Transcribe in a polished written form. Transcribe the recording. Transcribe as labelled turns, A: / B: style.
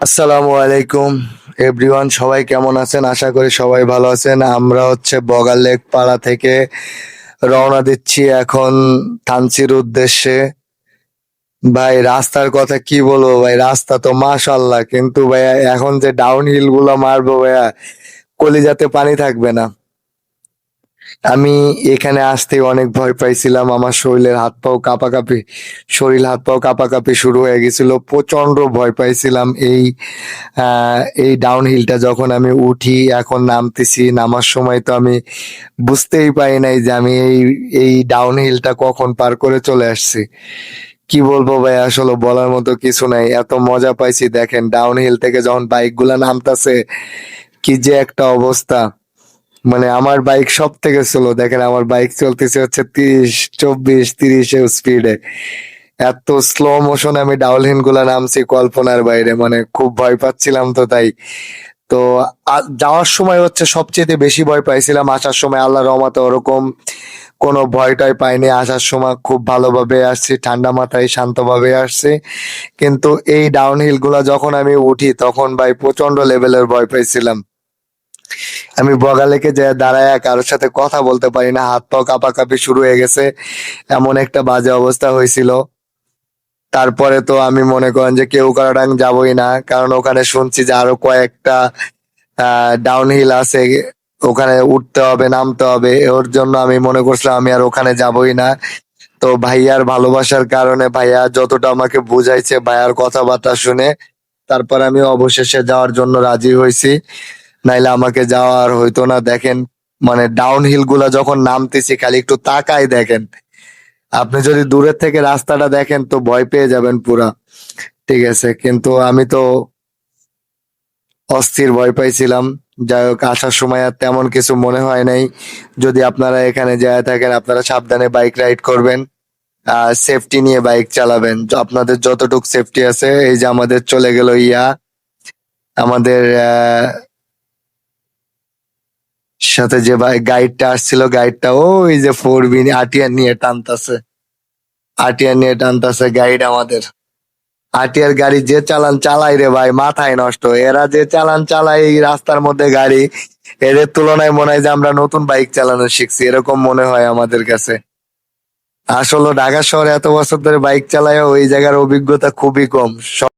A: আসসালামু আলাইকুম এভরিওয়ান, সবাই কেমন আছেন? আশা করি সবাই ভালো আছেন। আমরা বগালেক পাড়া থেকে রওনা দিচ্ছি এখন থানচির উদ্দেশ্যে। ভাই রাস্তার কথা কি বলবো ভাই, রাস্তা তো মাশাআল্লাহ, কিন্তু ভাইয়া এখন যে ডাউন হিল গুলো মারবো ভাইয়া, কলিজাতে পানি থাকবে না। আমি এখানে আসতেই অনেক ভয় পাইছিলাম, আমার শরীর হাত পাও কাঁপাকাঁপি শুরু হয়ে গেছিল, প্রচন্ড ভয় পাইছিলাম। এই ডাউন হিলটা যখন আমি উঠি, এখন নামতেছি, নামার সময় তো আমি বুঝতেই পারি নাই যে আমি এই ডাউন হিলটা কখন পার করে চলে আসছি। কি বলবো ভাই, আসলে বলার মতো কিছু নাই, এত মজা পাইছি। দেখেন ডাউন হিল থেকে যখন বাইক গুলা নামতাছে, কি যে একটা অবস্থা। মানে আমার বাইক সব থেকে স্লো, দেখেন আমার বাইক চলতেছে 30 24 30 স্পিডে। এত স্লো মোশনে আমি ডাউনহিল গুলা নামছি কল্পনার বাইরে, মানে খুব ভয় পাচ্ছিলাম তো তাই। তো যাওয়ার সময় সবচেয়ে বেশি ভয় পাইছিলাম, আসার সময় আল্লাহ রহমতে ওরকম কোনো ভয় টয় পাইনি। আসার সময় খুব ভালোভাবে আসছি, ঠান্ডা মাথায় শান্তভাবে আসছি। কিন্তু এই ডাউনহিল গুলা যখন আমি উঠি তখন ভাই প্রচন্ড লেভেলের ভয় পাইছিলাম। আমি বগালেকে যে দাঁড়ায় কারোর সাথে কথা বলতে পারি না, হাত পা কাঁপাকাঁপি শুরু হয়ে গেছে, এমন একটা বাজে অবস্থা হয়েছিল। তারপরে তো আমি মনে করেন যে কেউ কারাডাং যাবই না, কারণ ওখানে শুনছি যে আরো কয়েকটা ডাউন হিল আছে, ওখানে উঠতে হবে নামতে হবে। ওর জন্য আমি মনে করছিলাম আমি আর ওখানে যাবই না। তো ভাইয়ার ভালোবাসার কারণে ভাইয়া যতটা আমাকে বুঝাইছে, ভাইয়ার কথাবার্তা শুনে তারপর আমি অবশেষে যাওয়ার জন্য রাজি হয়েছি, নাইলে আমাকে যাওয়া আর হইতো না। দেখেন মানে ডাউন হিল গুলা যখন নামতেছি, খালি একটু তাকাই দেখেন, আপনি যদি দূরের থেকে রাস্তাটা দেখেন তো ভয় পেয়ে যাবেন পুরা। ঠিক আছে, কিন্তু আমি তো অস্থির ভয় পাইছিলাম। যাই হোক, আসার সময় আর তেমন কিছু মনে হয় নাই। যদি আপনারা এখানে যায় থাকেন, আপনারা সাবধানে বাইক রাইড করবেন, আর সেফটি নিয়ে বাইক চালাবেন, আপনাদের যতটুকু সেফটি আছে। এই যে আমাদের চলে গেল আমাদের সাথে যে গাইডটা আসছিল, গাইডটা ওই যে 4 বি আটিয়ার নিয়ে টানতাছে, গাইড আমাদের। আটিয়ার গাড়ি যে চালান চালাই রে ভাই, মাথায় নষ্ট। এরা যে চালান চালায় এই রাস্তার মধ্যে গাড়ি, এদের তুলনায় মনে হয় যে আমরা নতুন বাইক চালানো শিখছি, এরকম মনে হয় আমাদের কাছে। আসলে ঢাকা শহরে এত বছর ধরে বাইক চালায়, ওই জায়গার অভিজ্ঞতা খুবই কম।